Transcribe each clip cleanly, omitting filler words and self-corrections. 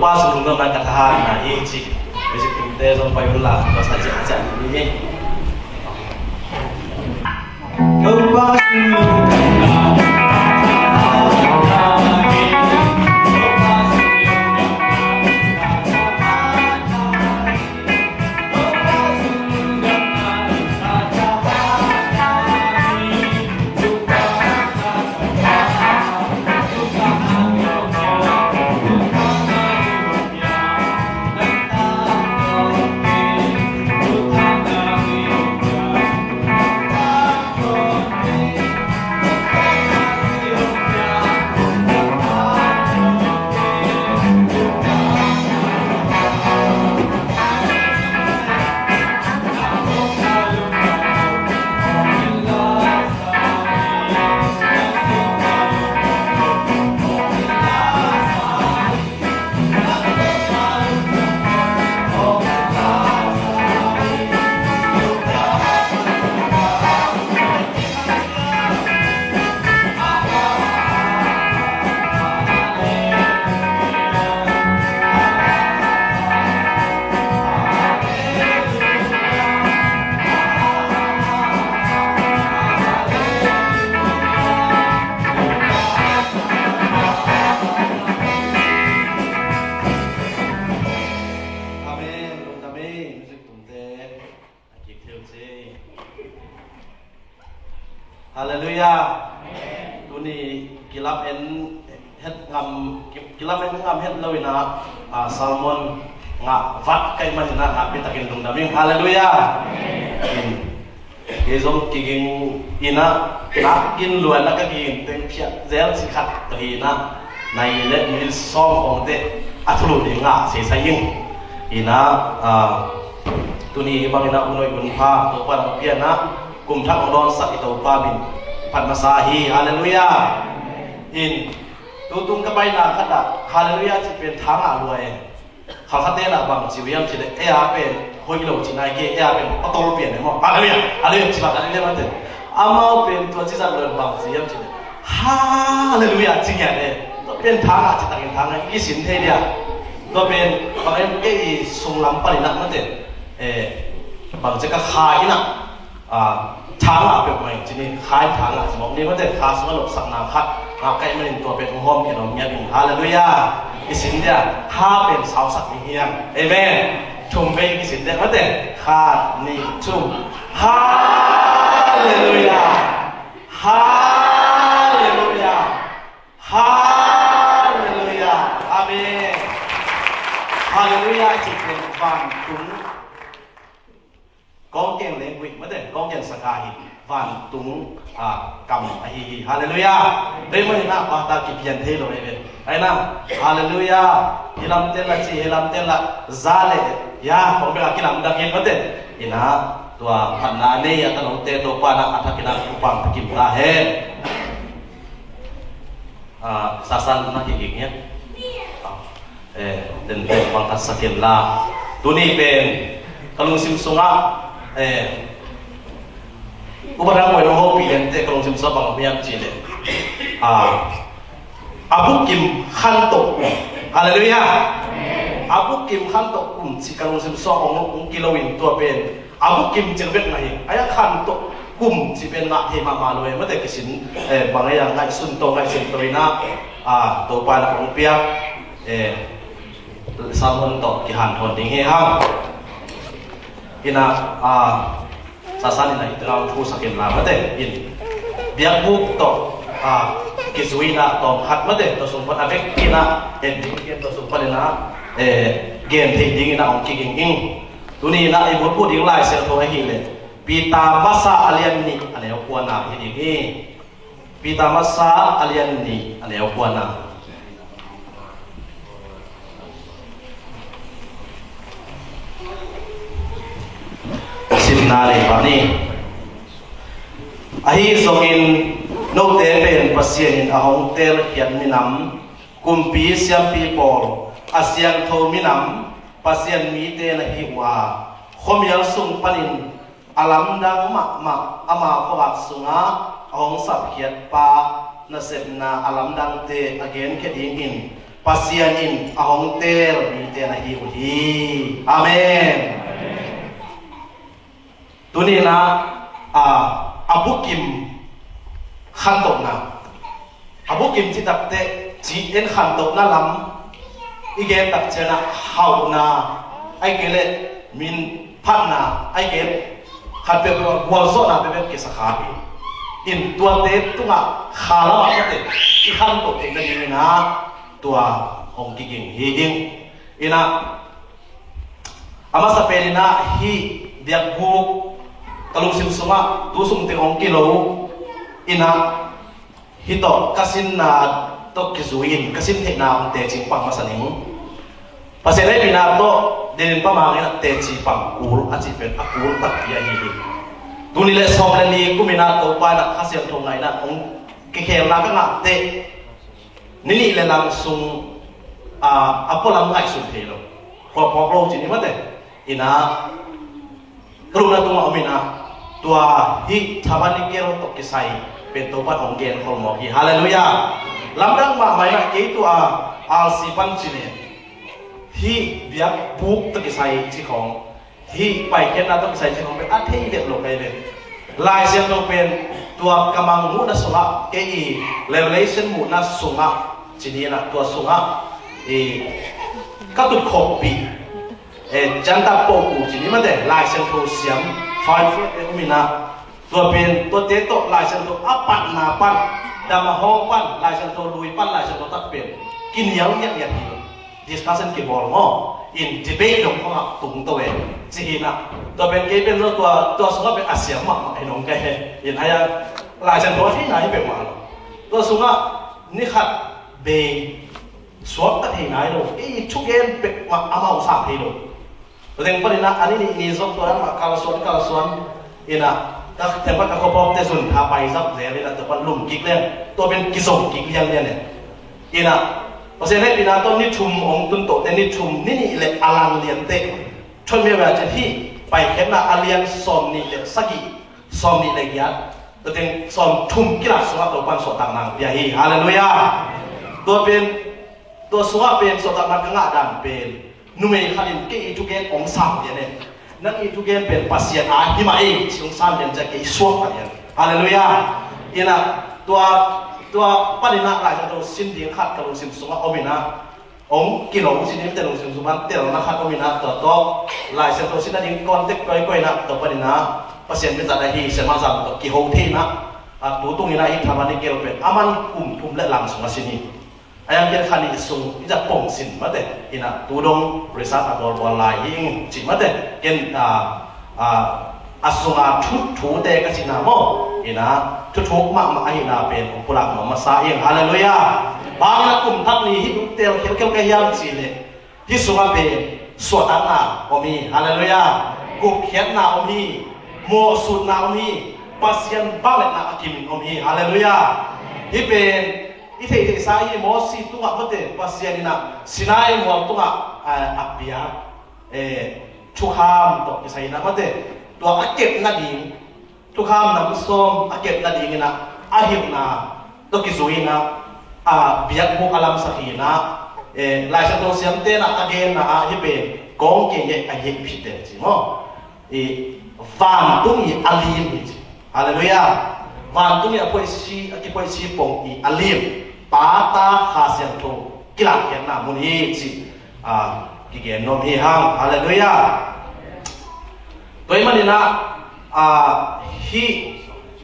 pa sung dum na katha na hi chi music tum te zong pai la ko sa chi cha ni go pa sung Hallelujah. Tuni kilap en het ngam het lawina salmon nga vat kai man na ha pitakin dum daming hallelujah. Gezong kiging ina kin luan la ka gin teng pia zel sikhat to ina nai le mil som ong te athlu ni nga se saying ina tuni bangina unoi unpha to pan pia na kum thak odon sak ito pa bin pat masahi hallelujah in tutung ka bai na khata hallelujah chi pen thang a luai kha khate la bang chi wiam chi le e a pen hoi lo chi nai ke e a pen atol pen ne mo hallelujah hallelujah chi ba ka le ma te amao pen to chi sa lo bang chi yam chi le hallelujah chi ya ne to pen thang a chi ta ken thang a ki sin the dia to pen bang em ke sung lam pa ni na ma te bang che ka kha ina tháng là việc mình chỉ nên khai tháng là chỉ mong nên có thể khá số lượng sắc nào khác nào cái mìnhตัวเป็นhôm cái nó nghe mình hallelujah cáiสิ่งเนี้ยข้าเป็นสาวสักมีเฮียงเอเมนชมไปcáiสิ่งเนี้ยก็แต่ข้านี่ชมฮาเลลูยาฮาเลลูยาฮาเลลูยาอาเมนฮาเลลูยาจิตเป็นความตุ้งcon kèn lên quỷ mất đấy con kèn saka hi van tung cầm hi hallelujah đây mới na ba ta kịp hiện thế rồi đấy ai na hallelujah hilam tên là chi hilam tên là za lệ ya không biết là cái làm đặc biệt mất đấy ina tua phần na này ta nói tên đồ qua na ata kina kupang kim ta he sasan na higing ya dan pang ta sakin la tuni ben kalung sim sunga ubarang mo no pilente kalong simsa bang miyam chile abu kim khanto hallelujah abu kim khanto si kalong simsa ong kilowin to pen abu kim chilbet nahi aya khanto si pen na he ma loe mate kisin bangaya ngai sun to ngai sin to ina to pa na ong pia salmon to ki han thon ding he ha ina sasan ina itrang thu sakin la mate in biak buk to kizuina to khat mate to sumpat avek ina ending to sumpat ina gen thei ding ina ong kiging ing tuni ina ibut pu ding lai sel to hi le pita masa alian ni ane okwana hi ding pita masa alian ni ane okwana nale bani ahi zongin no te pen pasien ahong tel hian minam kumpi siam people asian tho minam pasien mi te na hi wa khomial sung panin alam dang ma ama khowak sunga ahong sap hiat pa na sep na alam dang te again ke ding in pasianin ahong ter mi te na hi uhi amen tunina abukim khantok na abukim chi takte chi en khantok na lam igen tak chena hau na ai kele min phat na ai ke khat pe wal zo na pe ke sakha in tua te tunga khala ma te i khantok te na na tua hong kiging hi ding ina ama sa pelina hi dia bu kalung sim suma tu sum te ong kilo ina hito kasin na to kizuin kasin te na te ching pang masaning pasere bina to din pa mangin te chi pang ul a chi pet akul tak ya hi tunile som le ni kumina to pa na khasiam thong ngai na ong ke khel na ka na te nini le lam sung apolam ngai sun thelo ko pro chi ni mate ina karuna tuma omina tua hi thabani kero to kisai pen to pat ong gen khol mo hi haleluya lamdang ma mai na ke tua al si pan chine hi biak buk to kisai chi khong hi pai ken na to kisai chi khong pe a thei det lo kai le lai siam to pen tua kamang mu na sunga ke i revelation mu na sunga chini na tua sunga ka tut khop pi janta po ku chini ma de lai siam to siam five mina tua pen tua te to lai siam to apat na pan dama hong pan lai siam to lui pan lai siam to tak pen kin yang yak yak discussion ke bol mo in debate dong ko tung to e chi na to pen ke pen tua sunga pen asiam ma ai nong ke in aya lai siam to thi nai pe ma tua sunga ni khat be swap ta thi nai do e chu gen pe ma amau sa thi do Teng pernah ani ni zong tuan mak kalau suan ina tak tempat aku bawa te sun apa isap zeli na tempat lum kiklen to ben kisong kiklian dia ne ina pasene bina to ni chum ong tun to te ni chum ni le alang lian te chon me ba chi pai khen na alian som ni le sagi som ni le ya to teng som chum kila suat to pan so tang nang ya hi haleluya to ben to suat ben so tang nang nga dan ben nume khalin ke itu gen ong sam dia ne nang itu gen pen pasien a hima e chung sam den ja ke suak ka dia haleluya ina tua palina la ja to sin ding khat ka lo sim sunga omina ong kilo sin te lo sim suman te na khat omina to la ja to sin ding contact koi na to palina pasien me za da hi sema zam to ki ho the na a tu tung ina hi thamani ke lo pen aman thum le lam sunga sini ayam yang kali isung ija pong sin mate ina tudong resat ador bola ying cik mate ken asunga thu de ka sinamo ina thu ma ina pen pulak ma masa ying haleluya bangla kum thak ni hi tel kel ka yam sile hi sunga pe sotana omi haleluya ku khian na omi mo sut na omi pasien balet na akim omi haleluya hi pen ite sai mo si tunga mate pasianina sinai mo tunga apia chukham to isai na mate to akep na ding chukham na som akep na ding na ahim na to kizuina biak mo alam sakina lai sa to siam te na again na hibe kong ke ye aye phite chi mo van tungi alim haleluya van tungi apoi si pong i alim pata khasiam to kilang hian na muni chi ki gen nom hi hang haleluya toy manina hi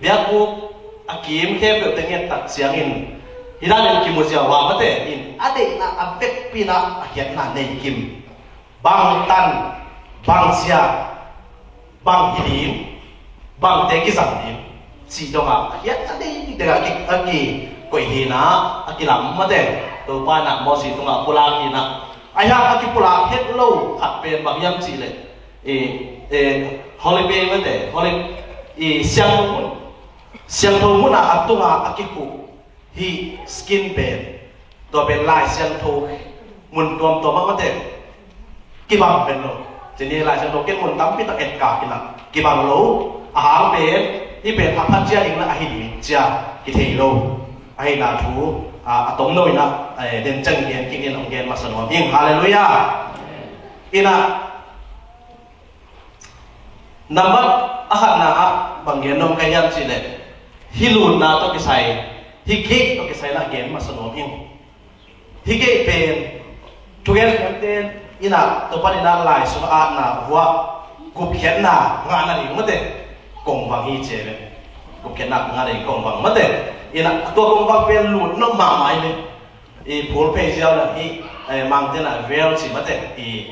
biaku akim ke pe tenget tak siangin hidan ki muzia wa mate in ade na abek pina hian na nei kim bang tan bang sia bang hilim bang te ki sang dim si donga hian ade ni de aki koi hina akilam mate to pa na mo si tunga pula hina aya aki pula het lo khat pen bang yam chi le holiday mate holiday siang to mun na atunga akiku hi skin pen to pen lai siang to mun tom to mate ki bang pen lo jeni lai siang to ken mun tam pi ta et ka hina ki bang lo ahang pen hi pen aphat chia ding na ahin cha ki thei lo ai na thu tông nồi na đến chân gen kinh yên ông gen mà sân hoàng yên hallelujah ina number ahat na bang gen nom kayan sile hilun na to kisai hike to kisai na gen mà sân hoàng yên hike pen tugen ten ina to panina lai so na wa gup khen na nga na ri mate kong wang hi che le gup khen na nga ri kong wang mate ina to kong wang pen lut no ma mai le e phul pe jiao la i mang te na vel chi mate i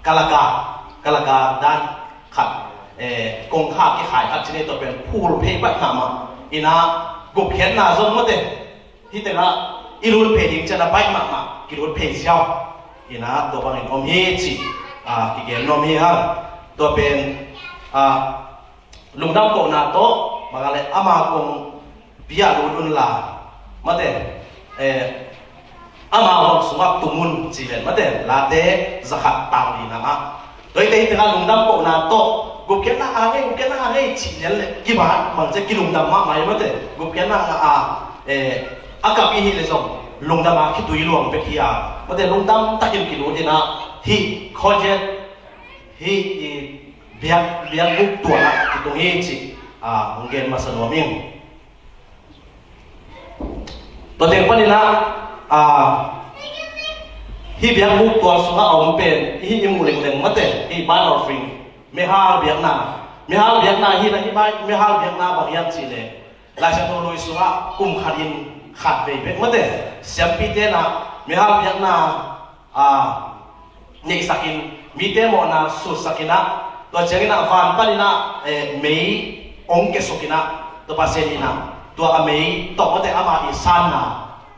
kalaka dan khat kong kha ki khai khat chine to pen phul pe ba na ma ina gup khen na zon mate hi te na ilul pe ding chana bai ma ki lut pe jiao ina to bang om hi chi ki gen nom hi ha to pen lungdam ko na to magale ama kong bia lulun la mate ama hom sungak tumun chi len mate la te zakhat tang ni na doi te ta lungdam ko na to gup ken na age chi len le ki ba mang che ki lungdam ma mai mate gup ken na akapi hi le zong lungdam a ki tui luang pe kia mate lungdam takin ki lu ina hi khojet hi biak buk tua la ki tung hi chi nggen ma san wa ming to teng panina hi biak buk tua sunga om pen hi imu leng mate hi ban offering me hal biak na hi na hi bai me hal biak na ba yan chi le la sa to loi sunga kum kharin khat ve be mate siam pi te na me hal biak na nik sakin mi te mo na su sakina to chengina van panina mei ong ke sokina to pasenina to amei to mote ama i sanna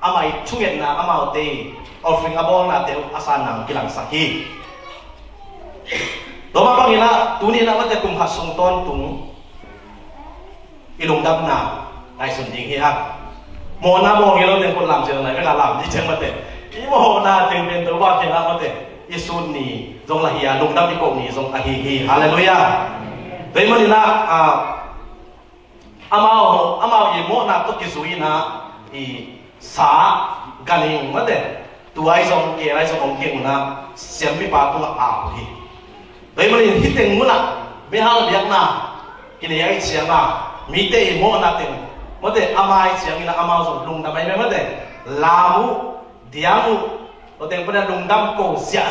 ama i chungen na ama te offering abong na te asanang kilang sakhi to ma pangina tuni na mote kum khasung ton tung ilung dam na ai sun ding hi ha mo na mo ngelo den kon lam che na ka lam ni cheng mote i mo na teng ben to wa ke la mote isun ni zong la hiya lung dam ni ko ni zong a hi hallelujah dei manina amao ye mo na to ki zui na i sa ganing mate tu ai zong ke ai zong ong ke na siam mi pa tu a hi dei manin hiteng muna me hal biak na kini ai chiang na mi te mo na teng mate amai chiang ina amao zong lung dam ai me mate lamu diamu to teng pada lung dam ko sia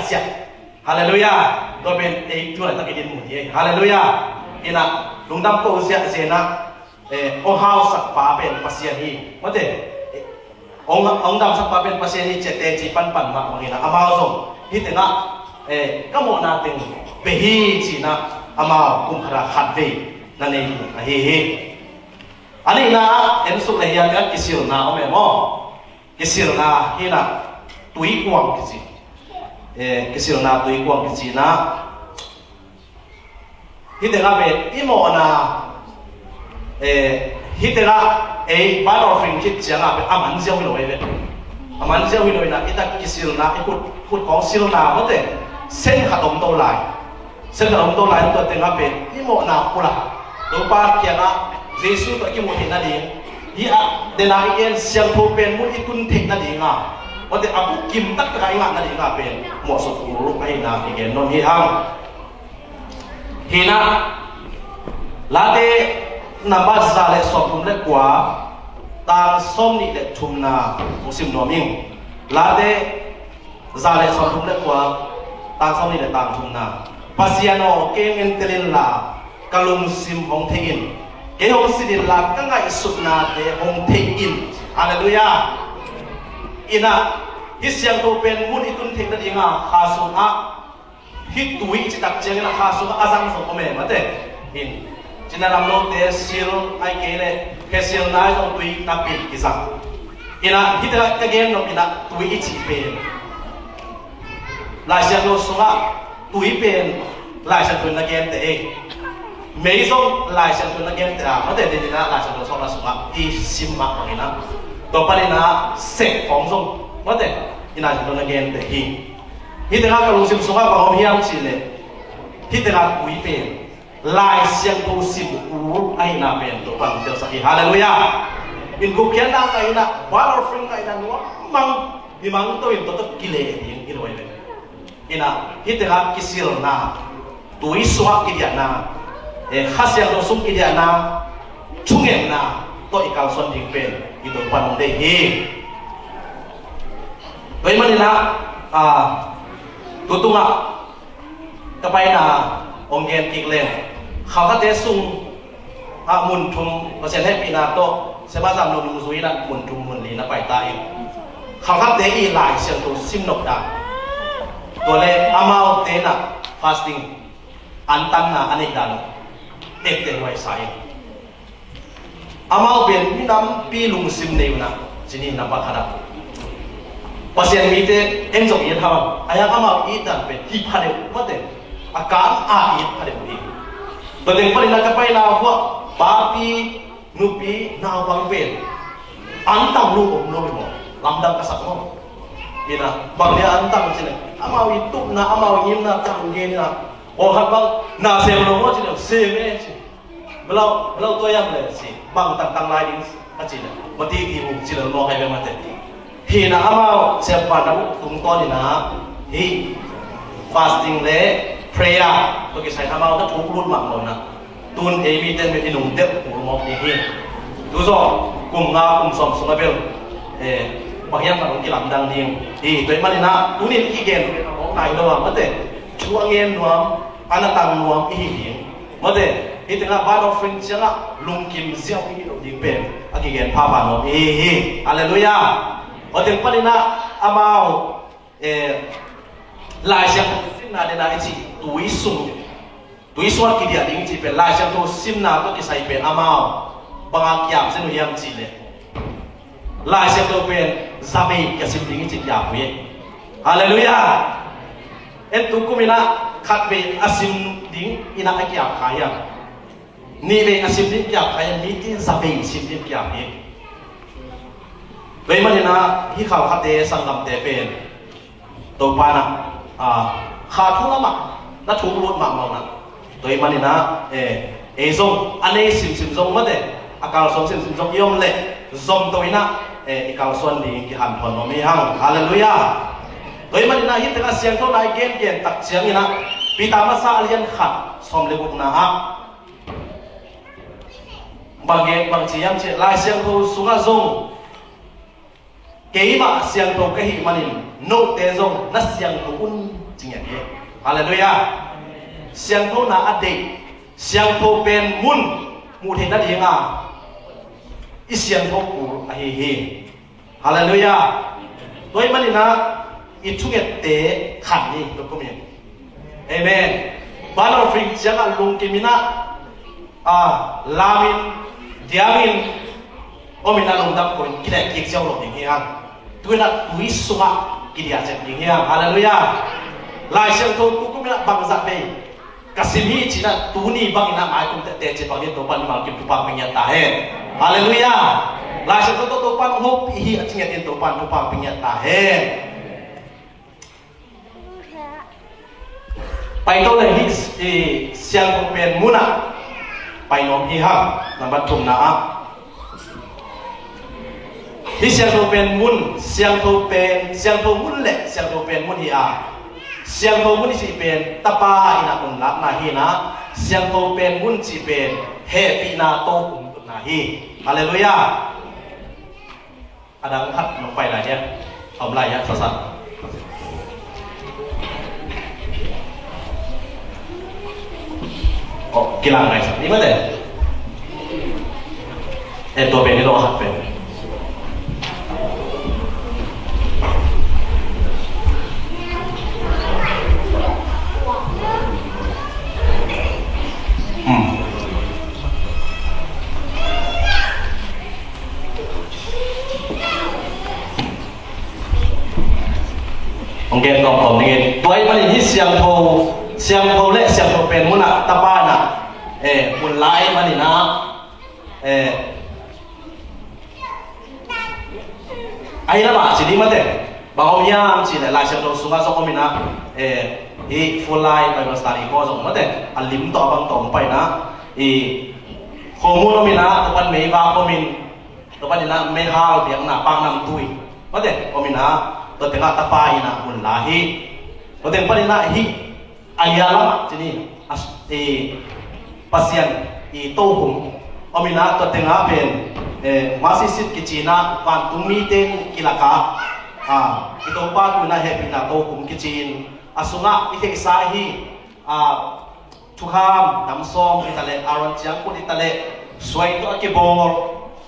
hallelujah to ben e tu la ta ki din mu ye hallelujah ina lung dam ko sia na o house sak pa pen pasien hi mate ong dam sak pa pen pasien hi chete chi pan ma mangina amao zong hi tenga kamo na teng be hi chi na amao kum khara khat ve na ne hi ani na en su la hian kan kisil na ome mo kisil na hi na tui kwang ki kisil na tui kwang ki na hi tenga be imo na hitera ban offering kit changa pe aman jiao lo ve aman jiao lo na ita kisil na ikut kong sil na mote sen khatom to lai to tenga pe imo na pula do pa kya na jesu to ki mo hin na ding hi a de na ien siang tho pen mu ikun thek na ding a mote abu kim tak ka inga na ding a pen mo so ru ai na ki gen non hi hang hina late namba zale sopum le kwa ta som ni le thumna musim noming lade zale sopum le kwa ta som ni le tang thumna pasiano kengen telin la kalum sim hong thein ke hong sidin la kangai sutna te hong thein hallelujah ina hisyang to pen mun itun thek na dinga khasunga hit tuwi chitak chengena khasunga azang so ome mate in chinaram lo te sil ai kele ke sil nai no tui na pi kisa ina hitra ka gen no ina tui ichi pen la sia no sunga tui pen la sia tun na gen te mei so la sia tun na gen te a ma te de na la sia no so la sunga ti simma ina to pa na se phong so ma te ina tun na gen te hi hitra ka lo sim sunga pa ho hiam chi le hitra tui pen lai siang tu sim u ai na pen to bang tel sakhi hallelujah in ku kian na kai na bar offering kai na no mang di mang to in to kile in roi le ina hitera kisil na tui suak kidia na khasiang do sum kidia na chungem na to ikal son ding pen itu pan de hi doi manina tutunga kapai na onggen kiklen khawate sung mun thum pasen he pina to seba jam lo nu zui na mun thum mun li na pai ta i khawate i lai siang to sim nok da to le amao te na fasting antan na anik dan ek te wai sai amao ben mi nam pi lung sim nei na sini na ba khada pasien mi te em jong yin ha aya amao i dan pe hi phade mate akan a i phade ni to deng pali na ka pai na ho ba pi nu pi na wang pen antam lu om no mo lamdam ka sak mo ina bang dia antam sini amao itu na amao yim na tang ge na o hat bang na se lo mo sini se me si belau to yang le si bang tang lai ding a chi na mati ti mu chi lo mo hai be ma te hi na amao se pa na tum to ni na hi fasting le prayer to ki sai amao na thu lut mak lo na tun e mi ten me inung de ku mo ni hi tu zo kum nga kum som sung bel bahyang ka ki lam dang ding hi toi mani na tu ni ki gen mo nai lo ma te chuang yen nuam anatang nuam hi hi ma te hi te na ban offering changa lung kim ziao hi lo ding pen aki gen pa pa no hi hallelujah o te pani na amao lai siang sin na de na chi tui sung ki dia ding chi pe lai siang to sim na to ki sai pe amao banga kyam se nu yam chi le lai siang to pen zabe ka sim ding chi ya wi hallelujah en tu kumina khat be asim ding ina akya khaya ni be asim ding kya khaya mi ti zabe sim ding kya wi vậy mà na hi khảo khát te sang làm te pen to pa na khá thu lắm na thu luôn mà na vậy mà na zong anh sim zong mà thế akal som sim zong yom le zong to ina akal son đi ki han thon no mi hang hallelujah vậy mà na hi te ka siang to nai gen tak siang ina pita ma sa alian khat som le buk na ha bang chiam che lai siang to sunga zong cái mà siang to cái hi manin no te zong na siang to un chính nhỉ hallelujah siang to na ade siang to pen mun mu the na ding i siang to ku a hi hallelujah toi manin na i thuget te khan ni to ko mi amen ban offering changa lung kimina lamin diamin omina lung dam ko kila kik siang lo ding hi tu nak tui sunga kidia chen ding ya hallelujah lai siang to ku ku na bang za pe kasimi china tu ni bang na mai kum te che bang ni to pan mal kim tu pa ping ya ta he hallelujah lai siang to pan hop hi aching ya to pan tu pa ping ya ta he pai to le hi siang ko pen muna pai nom hi ha number thum na hi siang to pen mun siang to mun le siang to pen mun hi siang to mun si pen tapa ina kun lak na hi na siang to pen mun si pen happy na to kum na hi hallelujah adang khat no pai la ya om lai ya sa kilang nai sa ni ma de to pen ni lo khat pen nghe còn nghe tôi mới hít xiang thô lệ xiang thô pen muốn là ta ba nè muốn lái mà đi na ai là bà chỉ đi mất đấy bảo nhau chỉ là lại xiang thô xuống xuống mình na full line phải vào study có rồi mất đấy anh lim tỏ bằng tổng phải na hồ mua nó mình na tập ăn mấy vào của mình ตัวนี้นะไม่หาเบียงนะปังนำตุยมาเด็กอมินะตัวเต็งตาปายนะมุนลาฮีตัวเต็งปนินะฮีอายาลามจีนี่pasien i to hum omina to tenga pen masisit kichina kan tumiten kilaka ito pa tu na happy na to hum kichin asunga ite sahi tukham damsom itale aron chiang ko itale swai to akibor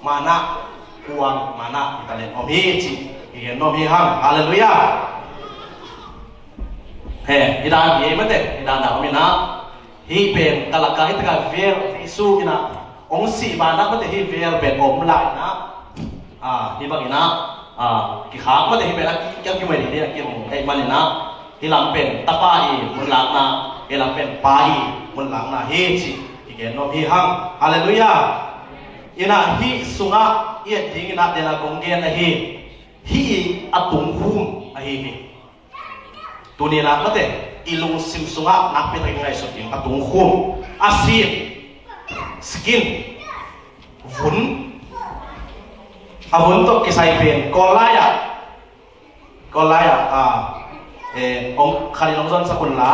mana kuang mana itale omi chi igen no mi ham hallelujah he idan ye mate idan na omina hi pen kalaka itaga ver isu ina ong si bana mate hi ver ben om lai na hi bagina ki khak mate hi bela kyam ki mai ni ki ong ai manina hi lam pen tapai mun lang na hi lam pen pai mun lang na hi chi igen no hi hang hallelujah ina hi sunga ye ding na dena gonggen na hi atung hum a hi tunina mate ilung sim sunga nak petai ngai soting atung khum asin skin vun avun to kisai pen kolaya ong khali long zon sakun la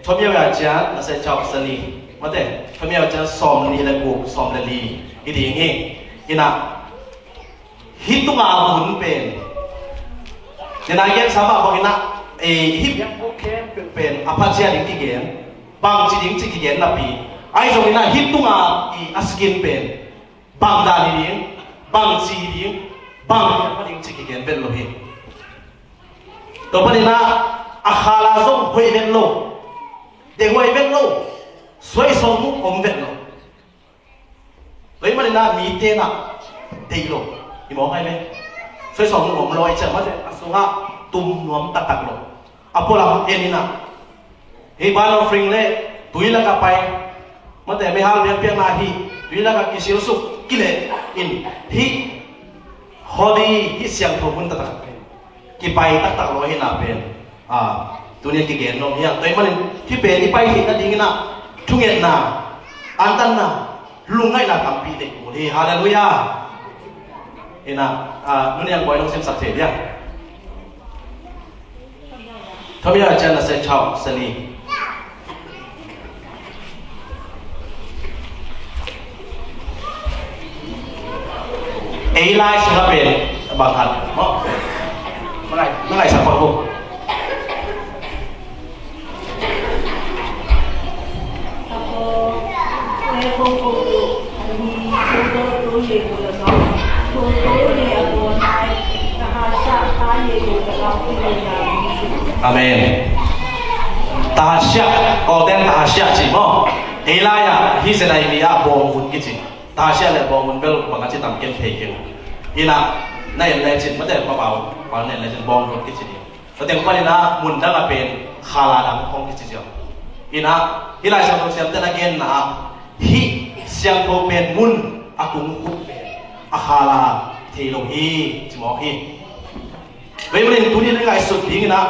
thomya ya cha na se chok sali mate thomya cha som ni la ku som la li idi nge ina hitunga vun pen ina gen sama bogina hip yang oken pen apa cia ding tigen bang ci ding ci tigen napi ai so ina hitunga I askin pen bang da ding bang ci ding bang apa ding ci tigen ben lo hi to panina akhala zo hoi ben lo de hoi ben lo soi so mu om ben lo với mà na mi te na de lo i mo hai me soi so mu om lo ai cha ma de asunga tum nuam tatak lo apola enina he balo fring le tuila ka pai mate me hal biang piang na hi tuila ka kisil su kile in hi hodi hi siang tho mun tatak ki pai tak lo hi na pen tunia ki gen no yang toi manin ki pe ni pai hi na dingina thungen na antan na lungai na kampi de ko hi hallelujah ina nunia boy long sem sak the dia thom ya chan na se chao sali ai lai sa pen ba than mo mai sa pa ko Amen. Tahasya, golden tahasya sih mo. Elaya, hi senai dia bom pun gitu. Tahasya le bom pun bel bangat tam ken peken. Ina, nai legend, macam apa bau, bau nai legend bom pun gitu. Tapi yang paling na munda ngapain khala dam kong gitu. Ina, ila siang tu lagi na hi siang tu pen mun atung pen akhala thilong hi cimo hi. Bagaimana tu ni ngai sud dingin na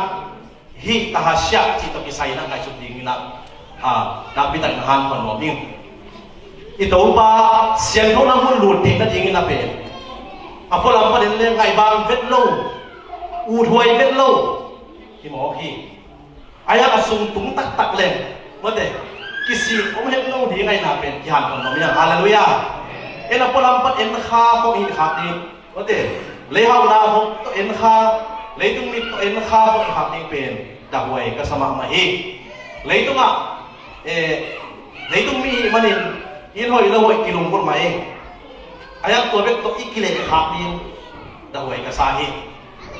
hi tahasya cito kisah na ngai sud dingin na nabitan han kon noming ito pa siang tu namun lutin na dingin na pen apo lampa din le ngai bang vetlo u thoi vetlo cimo hi ayat asung tung tak len mate kisi om het no di ngai na pen han kon noming haleluya en apo lampa en kha ko hi kha ni mate lấy hậu na không to en kha lấy tung mit to en kha không hạt đi pen đặc huệ cái sama mà hi lấy tung lấy tung mi mà nên in hồi lâu hội kilong con mày ayat tôi biết to ít kile hạt đi đặc huệ cái sa hi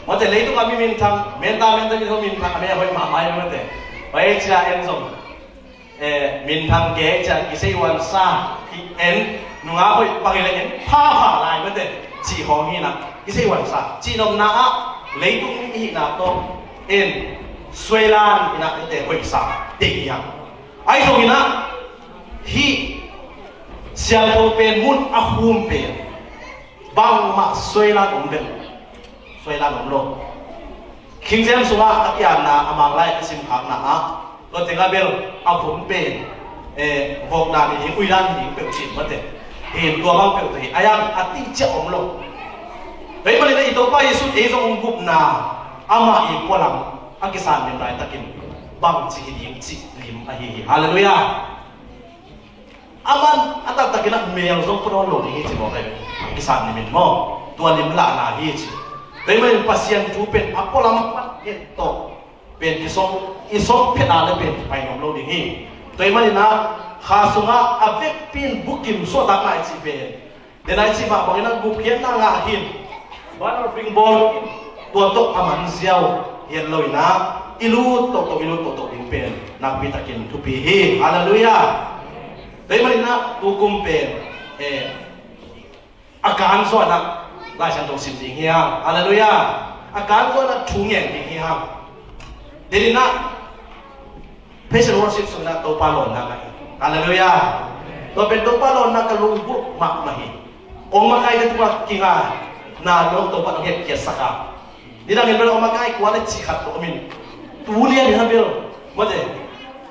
mà thế lấy tung ami min thang men ta mi thôi min thang ami hội mà mai mà thế vậy cha em xong min thang kế cha cái say wan sa thì en nung á hội bằng cái en pha lại mà thế chỉ họ hi na cái gì vậy sao chỉ nôm na lấy tung hi na to en xuôi lan na để hội sao để yang ai rồi na hi siang to pen mun ahum pen bang ma xuôi lan om lo King James sunga atian na amang lai sim khak na lo tenga bel ahum pen vok na ni uilan ni pe chin mate เห็นตัวบางเปล่าตัวเห็นอายังอติเจ้าองลงเฮ้ยมันเลยอีตัวป้ายสุดเอซองกุบนาอามาอีกว่าหลังอักษรเป็นไรตะกินบางจีดิมจีลิมอาฮีฮาเลลูยาอามันอัตตะกินักเมียลซงพนอลงนี่จีบอกเลยอักษรนี่มันมอตัวลิมละนาฮีจีเฮ้ยมันพัศยันทูเป็นอัปโปลัมปัดเอตโตเป็นที่สองอีสองเพดานเลยเป็นไปน้องโลกนี้เฮ้ยมันนะข้าสุงะอเวกปินบุกิมโซดักไนจีเป็นเดนไนจีมาบอกให้นักบุกเขียนนางอาหินวันเราฟิงบอลตัวโตอามันเซียวเห็นเลยนะอิลูโตอิลูโตอินเป็นนักพิทักษ์ทุปีฮีฮาเลลูยาเฮ้ยมันนะตุกุมเป็นอาการส่วนนักลายฉันต้องสิบดิ่งเฮียฮาเลลูยาอาการส่วนนักชุ่มเย็นดิ่งเฮียเดี๋ยวนี้นะเพชรวอสิบสุนัขตัวปลาหลอนนะฮาเลลูยาตัวเป็นตัวปลาหลอนนักกระลุงบุกมักมาฮีองค์มาใครจะตัวกิงานาโนตัวปลาหลอนเกียรสักการนี่เราเห็นเป็นองค์มาใครกว่าเลยจิขัดตัวมินตัวเลี้ยงนะเบลมาเด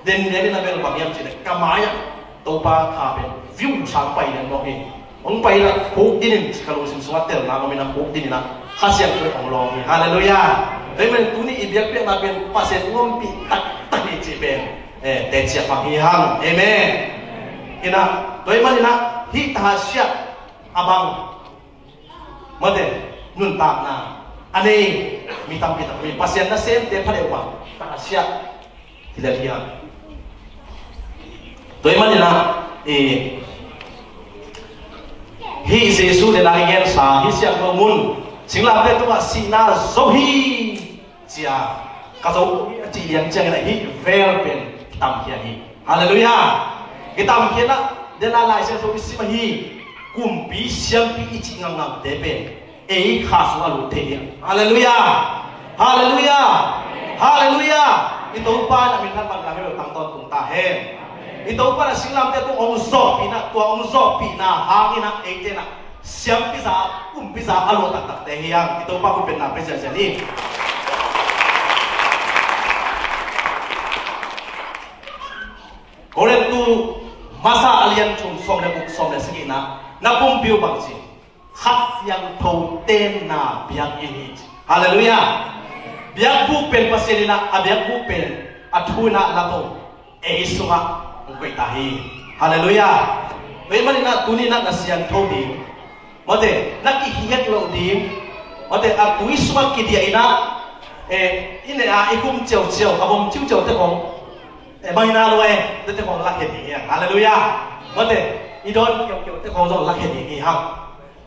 เดนเลี้ยงนะเบลบางอย่างจีเนี่ยกำมายตัวปลาขาเป็นวิวสามไปเนี่ยน้องเององไปละคุกดินkalau sim suat tel na kami naคุกดินนะข้าเสียงตัวของเราฮาเลลูยาเฮ้ยมันตัวนี้อีเบียกเปียกมาเป็นภาษางมปีตักตักอีจีเป็นแต่เสียฟังฮีฮังเอเมนอินะโดยมันนะฮิตาเสียอาบังมาเดนุนตากนาอันนี้มีตามพิธีมีภาษาหน้าเส้นเตะพระเดวะตาเสียที่เรียกโดยมันนะฮีเซซูเดนายเกนสาฮิเซียกมุนสิงลาเปตัวสีนาโซฮีเจียกระโจจีเลียนเจงอะไรฮีเวลเป็นตามเฮียฮีฮาเลลูยากิตามเฮียนะเดนอะไรเซซูอิสิมาฮีกุมปีเซียมปีอิจิงังงังเดเป็นข้าสุอาลุเทียฮาเลลูยาฮาเลลูยาฮาเลลูยาitu upah nak minta bangga melo tang ton tung tahen itu upah nak singlam dia tu ongso pina tua ongso pina hangina ejena siam pisa pisa alo tak tak teh yang itu upah ku benar presiden ni korek tu masa alian chung som le buk som le segina na pumpiu bangsi khas yang thau ten na biang ini haleluya biang bu pen paselina abiang bu pen athuna lato eisuga ngoi tahi haleluya bemanina tunina nasian thodi mate naki hiat lo dim mate atui suwa kidia ina ine a ikum cheu cheu abom chiu cheu te kong maina loe te kong la he ni haleluya mate idon keu keu te kong zo la he ni ha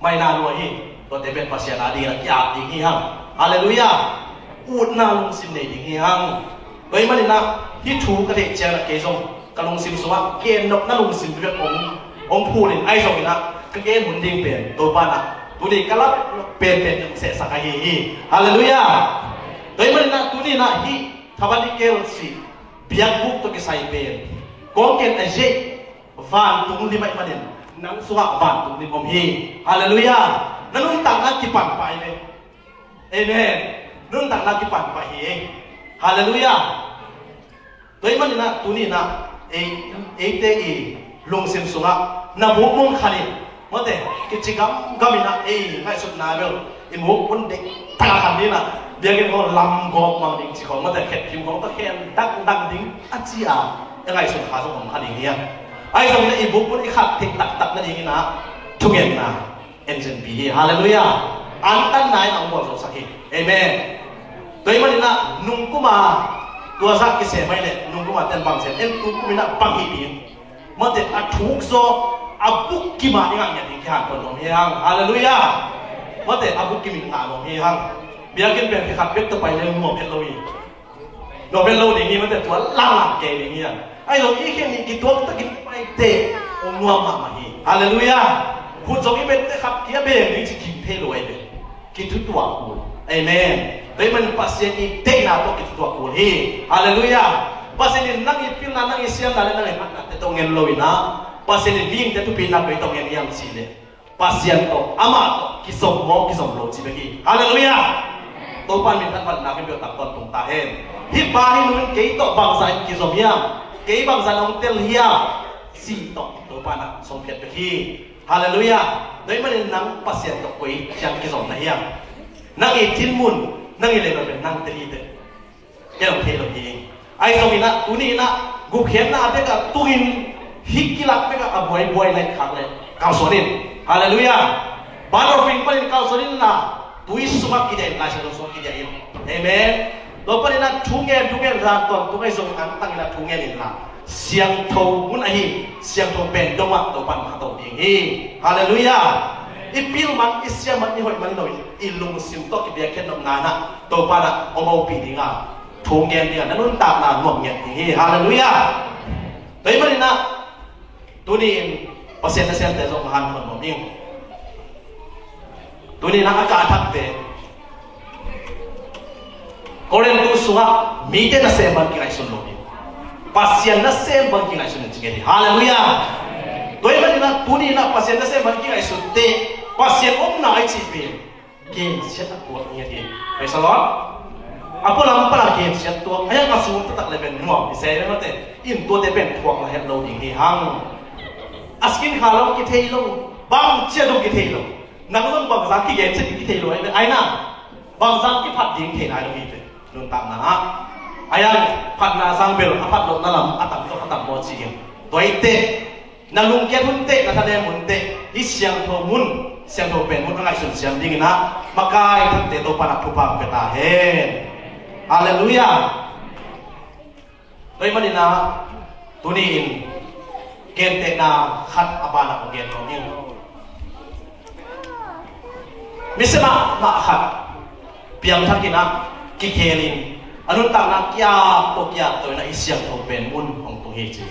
maina loe hi to te ben pasiana di la kya di hi ha haleluyaอุดนาลงสิมเนดิเฮียงโดยมันนะที่ถูกกระเทเจนะเกจงกระลงสิมสวะเกณฑ์นกนั่งลงสิมเรื่ององพูดเลยไอ้สองนะกระเกณฑ์หุ่นดิ่งเปลี่ยนตัวบ้านนะตัวนี้กระลับเปลี่ยนเสสักฮีฮาเลลูยาโดยมันนะตัวนี้นะที่ทวันนี้เกลสิเบียกบุกตัวกิไซเปลี่ยนกองเกณฑ์ไอเจวันตุงลิไม่มาเด่นนังสวะวันตุงลิมอมฮีฮาเลลูยานั่นนุ่งต่างนักกิปันไปเลยเอเมนนุ่งต่างนักกิปันไปเองฮาเลลูยาโดยมันนะตัวนี้นะเอเตอีลงเสียงสูงอ่ะนับมุกมุงขันมาเตะกิจกรรมก็มีนะไม่สุดนาเบลมุกคนเด็กตาขันนี้นะเดี๋ยวกันก็ลำกองมังดิ่งสิของมาแต่เข็ดผิวของตะแคงดังดิ่งอาจีอายังไงสุดขาสุดของขันนี้ไอ้ตรงนี้บุกคนไอ้ขัดเทคตักนั่นเองนะทุกอย่างนะเอ็นเซนบีฮาเลลูยาอันตั้งไหนเอาหมดสสักทีเอเมนโดยมันนะนุ่งกุมาตัวสักกิเสไม่เนี่ยนุ่งกุมาเต็มบังเสร็จนุ่งกุมินะบังฮีบีมันจะถูกโซอาบุกกิมาอย่างเงี้ยที่หันคนลงเฮียงฮาเลลูยามันจะอาบุกกิมิงานลงเฮียงเบียร์กินเป็นที่ขับเบ็ดตัวไปเลยหมวกเป็นโลยหมวกเป็นโลอย่างนี้มันจะตัวล่างเกยอย่างเงี้ยไอ้เราอีกแค่นี้กี่ตัวตะกี้ไปเตะองนัวมาฮีฮาเลลูยาพูดจงนี้เป็นขับเกียร์เบงนี่จะกินเทลอยเลยกินทุกตัวกูเอเมนโดยมันปัสเซนีเตะนาตัวกินตัวกูฮีฮาเลลูยาปัสเซนีนั่งยิบพิลนั่งยิเสียมนั่งนั่งหันแต่ตรงเงินลอยนะปัสเซนีวิ่งแต่ตุปีนับไปตรงเงินยังสิเลยปัสเซียนโตอามาโตกิสมโมกิสมโลจิเบกีฮาเลลูยาตัวปันมีท่านวันนักเป็นเบลตักตอนตรงตาเห็นฮิบาฮินุนเกยโตบางสายกิสมยามเกยบางสายน้องเตลเฮียสี่โตตัวปันนักสมเพียรเบกี ฮาเลลูยาโดยมันนั่งปัสเซียนตกไว้ยังกิจสมนะเฮียนั่งอีทิ้นมุนนั่งอีเลยเราเป็นนั่งตรีเตะแกเราเทเราเองไอ้ตรงนี้นะตัวนี้นะกูเขียนนะเด็กกับตัวอินฮิกิลักเด็กกับบวยในขังเลยเกาสนินฮาเลลูยาบาร์โรฟิงเป็นเกาสนินนะตัวอิสุมากิเดนลายเส้นสุมากิเดนเอเมนตัวเป็นนะทุ่งเงินรักตอนตัวไอ้ส่งอันตั้งนะทุ่งเงินนี่ละเสียงโทมุนไอ้เสียงโทเป็นดงวักตัวปันมาตัวเองฮาเลลูยาอีพิลมันอีเสียมันนี่หอยมันหน่อยอีลุงซิมโตกิเบียเคนนงนานะตัวปันอะอมเอาปีดีงาทุ่งเงินเนี่ยนั่นนุ่นตามนานหน่วงเงินฮาเลลูยาตัวมันนี่นะตัวนี้เปอร์เซ็นต์แต่ส่งมาหันคนหมดยิ่งตัวนี้นะอากาศทักเตะคนเรียนตัวสุภาพมีแต่นักเสพบังกิไลสุนโลดีปัสยันนักเสพบังกิไลสุนจริงๆฮาเลลูยาโดยมันนะตัวนี้นะปัสยันนักเสพบังกิไลสุนเตะปัสยันอมนาไอจีบีเกมเสียตัวนี้ดีไปสลอดapa lama pala game siat tuang ayah kasih tetap level nuam saya nanti in tua depen tuang lah hello ini hang askin kalau kita ilong bang cia kita ilong nang bang zaki game cia kita ilong ayah na bang zaki pat ding kita ayah itu nuntak na ayah pat na sangbel pat lo dalam atap itu atap mau cium tua itu nalung kia hunte na tadi hunte isyang to mun siang to pen mun angai sun siang dingin na makai tante to panak pupa petahen Haleluya. Doi manina tunin gente na khat abana ko gen ngin. Misema ma khat piam thakina kikelin anun tak na kya to na isyang to pen mun hong to he chi.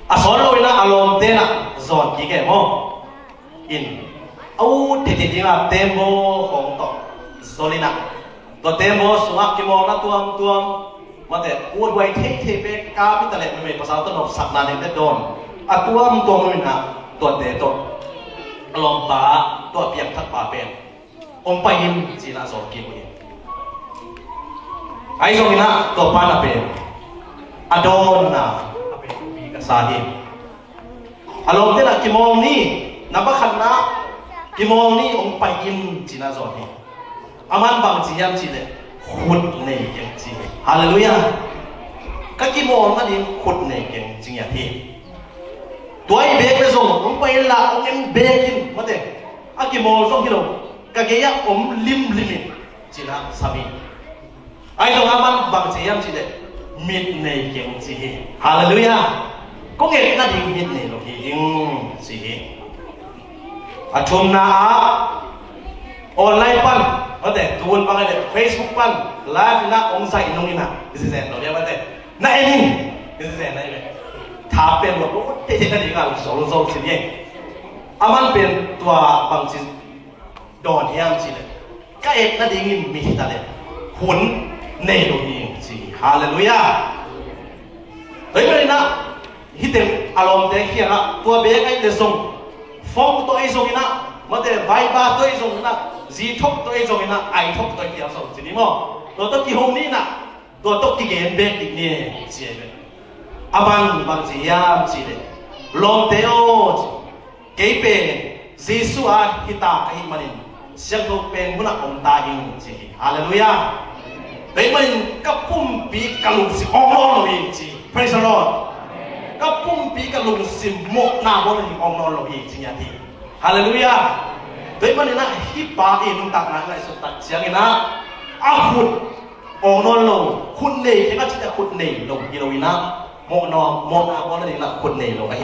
Asol lo na alom te na zon ki ke mo in au te dinga tembo hong to zolinaตัวเต็มโมสวักกิโมนะตัวมาแต่อวดไว้เท่ๆไปกาพิตาเล็กไม่ภาษาต้นหอกสักนานเองได้โดนอ่ะตัวมันนะตัวเตะตัวลมปาตัวเปียกทักปาเป็นอมไปยิมจีน่าสอนกินยิมไอ้ตรงนี้นะตัวปานะเป็นอโดนนะเป็นปีกษาหิมอารมณ์ที่น่ะกิโมนี่นับขันนะกิโมนี่อมไปยิมจีน่าสอนหิมอามันบางจียามจีเลยขุดในเก่งจีฮาเลลูยาก็กี่โมงนั่นเองขุดในเก่งจริงอย่างที่ตัวไอ้เบกไปส่งผมไปละองเอ็มเบกินมาเด็กอากี่โมงส่งกิโลก็เกียร์อมลิมจีน่าสามีไอ้ตรงอามันบางจียามจีเลยมิดในเก่งจีฮาเลลูยาก็เงี้ยนั่นเองมิดในโลกีอิงจีอาชมนาออนไลน์ปั้นมาแต่ตัวปังไอ้เด็ก Facebook ปั้นไลฟ์นะองค์ใส่นงนี่นะนี่สิเซนเราเรียกว่าแต่นั่นเองนี่สิเซนนั่นเองถ้าเป็นแบบว่าเท่ๆนั่นเองก็สองสิ่งนี้อามันเป็นตัวบางสิ่งโดนเยี่ยมสิเลยก็เอกนั่นเองมีที่ตาเลยหุ่นในโลกนี้สิฮาเลลูยาเฮ้ยไม่ได้นะฮิตเต็มอารมณ์เด็กเฮียนะตัวเบกไอ้เด็กส่งฟ้องตัวไอ้ส่งนี่นะมาแต่ไวบาตัวไอ้ส่งนะจีทบตัวไอ้ส่งนะไอทบตัวไอ้เกี่ยวส่งสินี่มั้งตัวต้องกี่ห้องนี่นะตัวต้องกี่เกณฑ์เบกอีกนี่เสียไปอามันบางทียามสิเลยลมเตโอเก็บเป็นเยซูอาฮิตาไอ้มันเสียงตัวเป็นมุนักองตาหิงสิฮาเลลูยาแต่มันกับปุ่มปีกลุงสิองนอนลอยสิ praise the Lord กับปุ่มปีกลุงสิหมกหน้าบนหิองนอนลอยสิอย่างที่ฮาเลลูยาแต่มันนะฮิปปาอินุตักนะไงสุดตักเสียงนะอาขุดองนอนลงคุณเนยแค่ก็จะขุดเนยลงกิโลวินะโมนอมองอาบอลนี่ละขุดเนยลงไอ้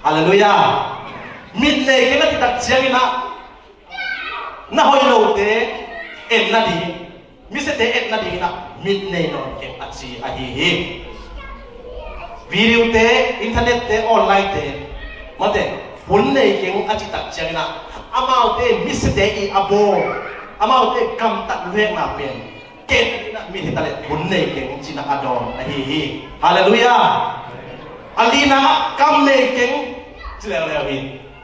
ฮาเลลูยามิดเนยแค่ก็จะตักเสียงนะน่าหอยโลเตเอ็นนาดีมิเสเตเอ็นนาดีนะมิดเนยนอนเก็บอัดซีไอ้วิดีโอเตอินเทอร์เน็ตเตออนไลน์เตมาเตหุ่นเนยเก่งอาจิตักเสียงนะอามาเตมิสเตอีอาโบอามาเตกำตัดเรื่องนาเป็นเก่งนะมีที่ตะเล็ดหุ่นเนยเก่งจินาอดอนไอ้ฮาเลลูยาอันนี้นะกำเนยเก่งจิเลวเลวฮี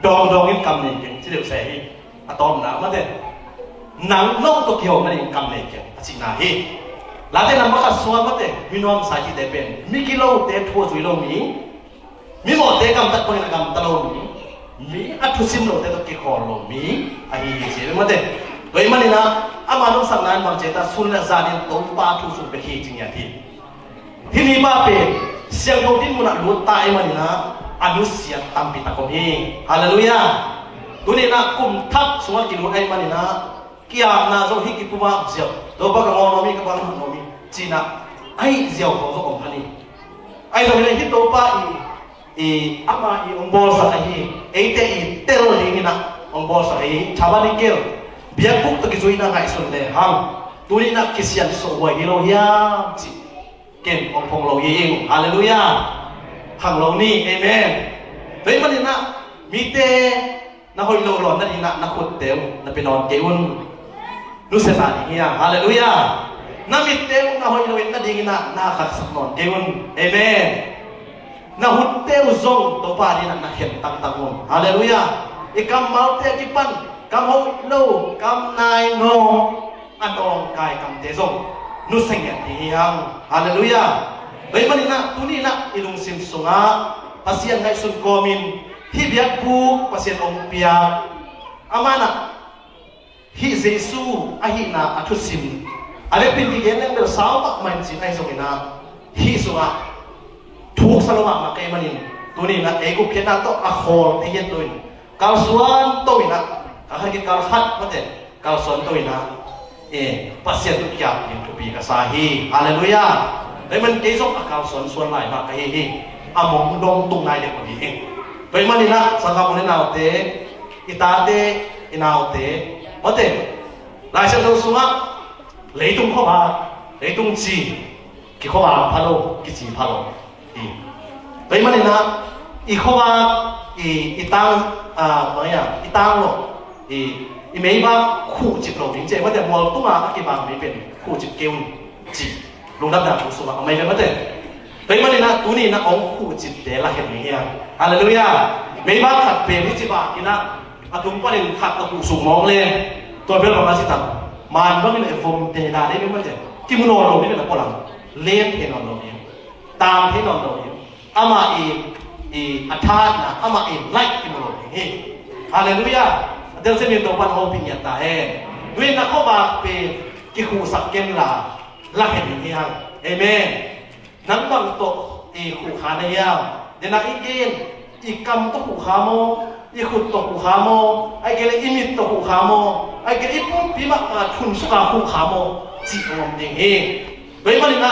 ดองนี่กำเนยเก่งจิเลวเสียฮีอะตอมนะมาเตหนังนกตัวเกี่ยวมันเองกำเนยเก่งจินาฮีหลังจากนั้นมาขัดสวมมาเตมีน้องสายที่เตเป็นมีกิโลเตทัวร์สุยโลมีหมดเตกำตัดคนละกำตะโลมี mi atusim lo te to ki khol lo mi ahi se ma de doi mani na ama no sang nan bang cheta sun la zanin to pa thu sun pe hi jing ya thi ni ba pe siang do din muna lu tai mani na anu sian tam pi ta ko hi hallelujah tuni na kum thak sunga ki lu ai mani na kia na zo hi ki puwa zio do ba ka no mi ka ba no mi china ai zio ko zo om hani ai zo ni hi to pa ama ong bol sa hi ate tel ni na ong bol sa hi chabani kel biak buk to ki zuina ngai sun le ham tuni na kisian so wa hilo ya chi ken ong phong lo ying hallelujah hang lo ni amen dei man na mi te na hoi lo lon na ni na khut teu na pe non keun nu se ta ni ya hallelujah na mi teu na hoi lo na ding na khat sak non keun amen na hutte uzong to pa din na hem tang tangom hallelujah ikam mau te kipan kam ho lo kam nai no anong kai kam te zong nu seng ya ti hang hallelujah dei mani na tuni na ilung sim sunga pasian ngai sun komin hi biak bu pasian ong pia amana hi jesu ahi na athusim ale pin ti gen nang saw tak main sin ai zong ina hi sunga thuk saloma ma kai manin tuni na ego khena to a khol te yen tuin kal suan to ina a ha ki kal hat mate kal suan to ina pasien tu kya yin tu pi ka sahi hallelujah dei man ke sok a kal suan lai ma kai hi among dong tung nai de ko hi dei man ina sa ka mon na te ita te inao te mate lai sa do sunga leitung kho ba leitung chi ki kho ba phalo ki chi phalo dei mani na ikhowa itang maya itang lo mei ba khu chip lo ding che ma de mol tu ma ki ba mei pen khu chip keun chi lung dap da khu su ma mai be ma de dei mani na tu ni na ong khu chip de la hen ni ya hallelujah mei ba khat pe ni chi ba ina atum pa len khat ta khu su mong le to bel ma si tam man ba ni vom de da de ma de ki mu no lo ni na ko lang len he no lo ni tam he no lo ni ama athar na ama like ki mo he hallelujah del se ni to pan ho pin ya ta he dui na ko ba pe ki khu sak ken la he ni hang amen nang bang to khu kha na ya de na igen ikam to khu kha mo khut to khu kha mo ai ke le imit to khu kha mo ai ke ipum pi ma thun su ka khu kha mo chi om ding he dui ma ni na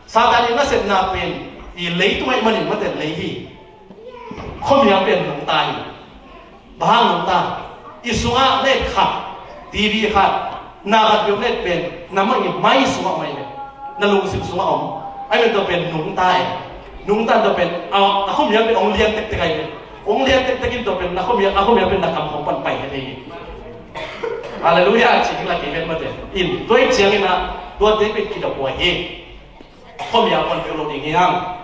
satan na set na pen lấy tụi mình có thể lấy gì không hiểu biển lồng tài bang lồng ta isua lên khát TV khát na khát biểu lên biển nằm ở những máy sua mày này na lùng xịt sua ông ai bên tụi biển nung tai tụi biển không hiểu biển ông liên tết tết này ông liên tết tết tụi biển không hiểu biển là cầm không pan bay hay gì hallelujah chỉ là cái bên mà thế in tôi chiang ina tôi thấy bên kia đầu quay không hiểu pan biểu lộ gì hang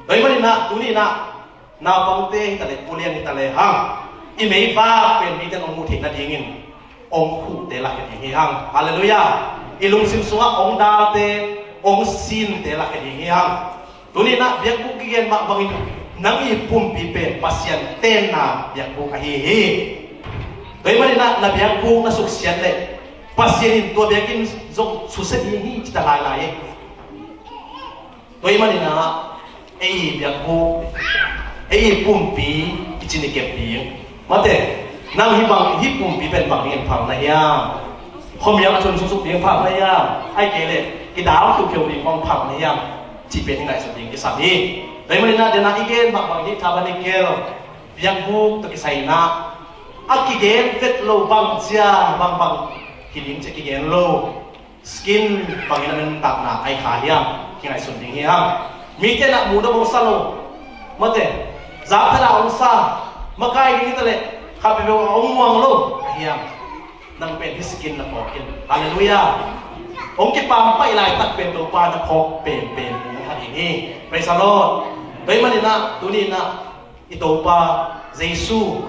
dei mani na tuni na bang te ta le pulian ni ta le hang I mei ba pen mi ten ong mu thik na dingin ong khu te la ke ding hang hallelujah ilung sim suwa ong da te ong sin te la ke ding hang tuni na biak ku ki gen ma bangin nang I pum pi pen pasien ten na biak ku ka hi dei mani na biak ku na suk sian le pasien in to biakin zong su se hi ta lai lai dei mani na biak ku pum pi ichini ke pi mate nang hi pum pi pen bang yen phang na ya khom yang chun suk pi phang na ya ai ke le ki dao khu kheu pi bang phang na ya chi pen ngai so ding ki sa ni dei mani na de na igen bang hi thabani kel biak ku to ki sai na akigen vet lo bang chia bang kilim che ki gen lo skin bang ina tak na ai kha ya ki ngai so ding ya mi te na mu da bong salo mate za thara ong sa makai ni tale khape be ong wang lo hiam nang pen skin na pokin hallelujah ong ki pam pai lai tak pen to pa na khok pen ni ha ni praise the lord dei mani na tu ni na ito pa jesu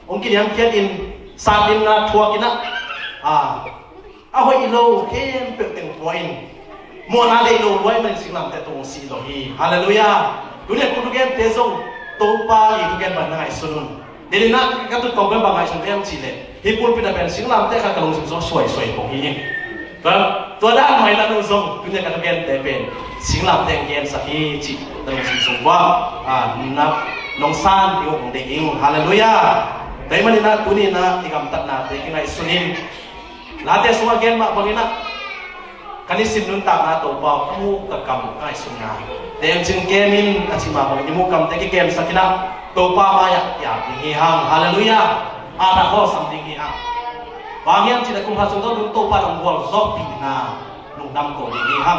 ong ki yang kian in sa din na thua kina hoi lo kem pe teng point mo na dei lo wai man sing lam te tong si lo hi hallelujah dunia ku gen te zong to pa I tu gen ban ngai sunun เดี๋ยวนี้นะก็ตุกองเป็นบางไงชนเอ็มจีเลยฮิปุลเป็นแบบสิ่งลำแต่ข้ากระลงสิ่งสวยของฮิตัวด้านใหม่นั่นนุ่งส่งคุณจะกระเบียนแต่เป็นสิ่งลำแต่งเย็นสักทีจีนั่งสิ่งส่งว่านับน้องซานที่องค์เด็กอิงฮาเลลูยาแต่มันนี่นะตัวนี้นะที่กำตัดนาเด็กไงสุนิมลาเตสวาเกนมาคนนี้นะกันนี้สินุนตามนาตัวบ่าวมูกกำไงสุนาเดี๋ยวจึงเกมินอาชิมาคนนี้มูกกำแต่กี่เกมสักทีนะตัวป้ามาอยากยิงหังฮาเลลูยาอาตาโคสัมติงหังบางอย่างที่เราคุมหาสุนทรลุงตัวป้าลงวัวซอกปีนาลุงดำโกยิงหัง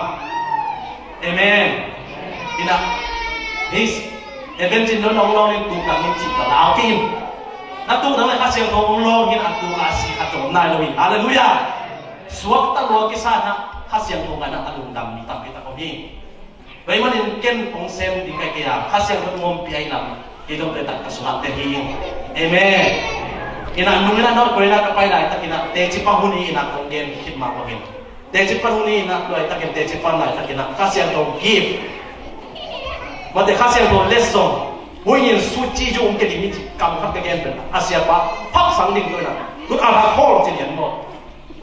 เอเมนอินะฮิสเอเวนจินน้องๆนี่ตัวกำมินจิตตลาวกินนักตัวนั้นเลยข้าเสียงของน้องนี่อัตุอาศิอัตุนายลุยฮาเลลูยาสวกตะลัวกิสานะข้าเสียงของกันนะลุงดำมีตักมีตะคนนี้ไปมันอินเกนองเซมดีใครกี่อย่างข้าเสียงของงมปีไอ้ลำที่ต้องไปตัดกระสุนเตหิงเอเมนอินะนุ่งนะน้องคนนั้นก็ไปได้ตักอินะเตจิปังหุนีอินะตรงเกนคิดมาพอเห็นเตจิปังหุนีอินะด้วยตักเกนเตจิปังไหนตักอินะข้าเสียงของกีฟมันแต่ข้าเสียงของเลสซงผู้หญิงสุจีจูงเกลิมิจิกำขับเกนเป็นอาเซียปะพักสังดิ่งด้วยนะลุกอาราโคลจีเนียนโม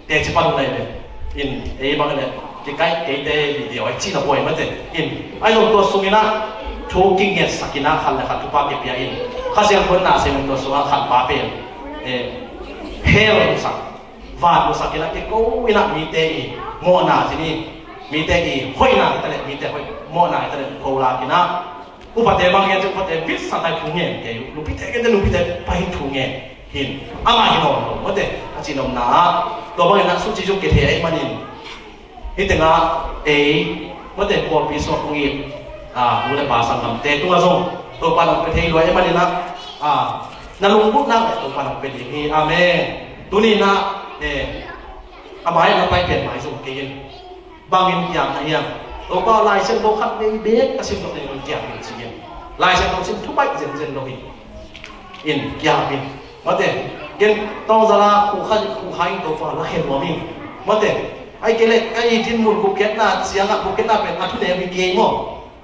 เตจิปังไหนเลยอินเอบางเนี่ยที่ใกล้เอเดวิดีโอไอจีน่ะบ่อยมันเต็อินไอ้ตัวสุกินะทูกิงเงสักินะขันเลยขันทุปาเก็บยาอินข้าเสียงคนน่าเสียงตัวสุขันปาเปลเฮลสักวาดมุสักินะเอโก้วินะมีเตอีโมนาที่นี่มีเตอีห้อยนาแต่มีเตห้อยโมนาแต่โคลากินะอุปเทบางอย่างจะอุปเทบิสสัตย์ทุ่งเงี้ยเกี่ยวลูกพิเทกันจะลูกพิเทไปทุ่งเงี้ยหินอะไรหินหนอนอุปเทอาจินอมนาตัวบางอย่างนักสุจิจุกเกเทไอ้มันหินหินแต่งาอุปเทพอพิสวกุงิบุญบาสังคมเตตัวส่งตัวปานองเปเทรวยไอ้มันหินนะนั่นลุงพูดนั่งตัวปานองเปเทฮีอาเมนตัวนี้นะอาไม้เราไปเปลี่ยนหมายส่งเกินบางอย่างอะไรอย่างตัวก็ลายเส้นโลคัดในเบสก็สิ่งต่างๆมันเกี่ยวกับสิ่งลายเส้นโลสิ่งทุกใบเส้นโลหิตอินเกี่ยวกับมาเถอะยังต้องจะละคู่ขันคู่ขันตัวฟ้าละเห็นว่ามีมาเถอะไอ้เกล็ดไอ้จินมุนกูเก็ตน่ะเสียงอ่ะกูเก็ตน่ะเป็นอัตุเนวิเกมอ่ะ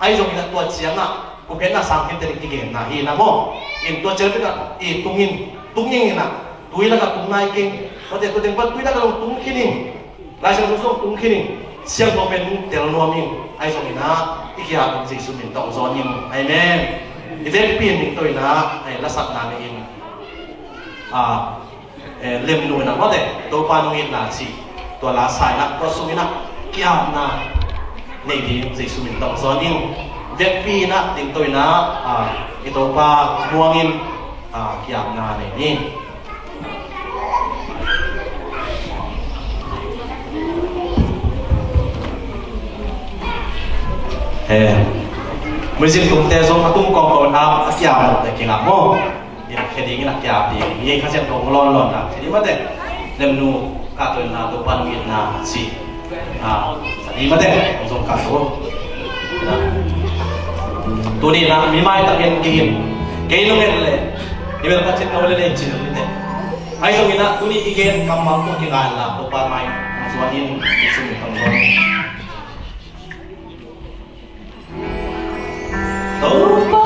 ไอ้ตรงนี้ตัวเสียงอ่ะกูเก็ตน่ะสังเกตได้กี่เกมน่ะอีน่ะมั้งอินตัวเจอเป็นอ่ะอีตุ้งยิงน่ะตุยแล้วก็ตุ้งนายเก่งมาเถอะตัวเด็กปัดตุยแล้วก็ตุ้งขี้นิ่งลายเส้นโลตุ้งขี้นิ่งเสียงตัวเป็นเดลนัวมิงไอ้สมินะอีกอย่างเป็นสิ่งสุดหนึ่งต้องสอนยิงไอ้แม่อีเวนต์เปลี่ยนหนึ่งตัวนะไอ้ละสัตนาในอินเล่มนูนะว่าแต่ตัวปานุอินนะสิตัวลาสายนะตัวสุมินะกี่อย่างนะในดีสิ่งสุดหนึ่งต้องสอนยิงเว็บปีนะติงตัวนะอีตัวปาดวงอินกี่อย่างนะในนี้mesin kumte so atum kong kon a kya mo te kinga mo ya khedi ngina kya di ye khasen to lon lon na khedi mate lemnu ka to na to pan wi na si sadi mate so ka to to ni na mi mai ta gen ke lo gen le ni ber ka chen no le le chin ni te ai so ngina tu ni igen kam ma ko kinga la to pan mai so in so ni tong lon Lord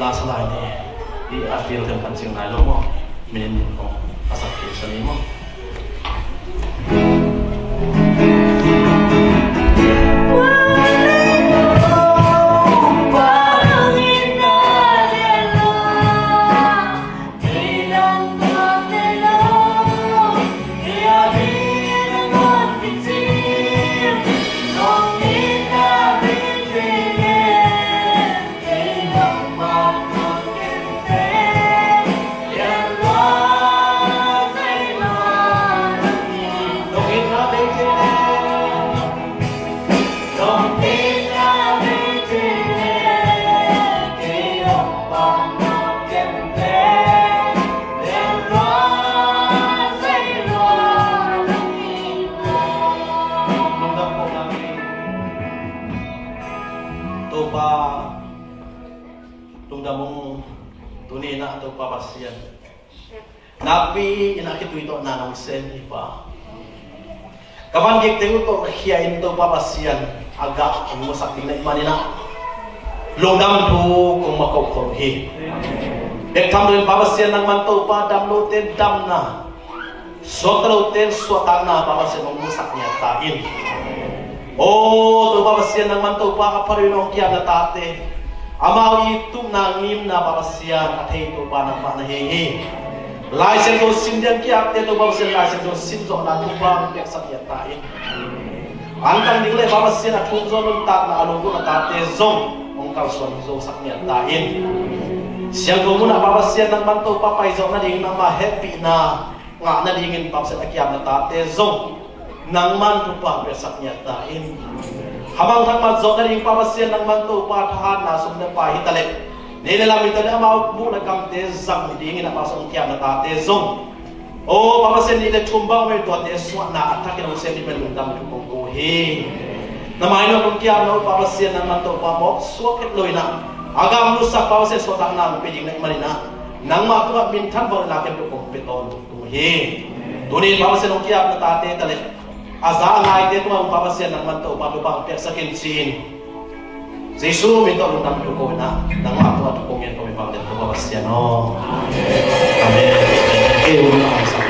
la salai ni di afil tem kan sing nai lo mo min ko asak ke sani mo Nabi inakit itu nanong sen ipa. Kapan gik to hiain to papasian agak umusak tinggal imanina. Longdam tu kung makau korhi. Dek tam doin papasian nang manto pa dam lo ten dam na. Sotro ten suatana papasian umusak nyatain. Oh to papasian nang manto pa kaparin ong kia na tate. Amaw itu nangim na papasian at hey to pa nang panahehe. Laisen to sindian kiak te to babsen laisen to sinzo na tubang pek sakyatain. Antang dingle babsen na tungzo nun tak na alunggo na tate zong ongkal suan zo sakyatain. Siang ko muna babsen nang manto papay zo na ding na ma happy na nga na dingin babsen akyam na tate zong nang man pa pek sakyatain. Habang tang zo na ding babsen nang manto pa tahan na sumna pa hitale. Nila lang ito na maut mo na kamte zang dingin na pasong kiyam na tate zong. Oh, papasin nila tumbang may tuwa te suwa na atakin ang sen di melundam kong kuhi. Na maino kong kiyam na papasin na manto pa mo suwa kitloy na. Agam nusak papasin suwa tang nang piling na imalina. Nang matuwa mintan ba lakin kong piton kuhi. Tunin papasin ang kiyam na tate talik. Asa nga ite tuwa ang papasin ng manto pa lubang piyak sa kinsin. Jesu minta lundam duko na nang ato at kong yan kami pagdating ko babasyan. Amen. Amen.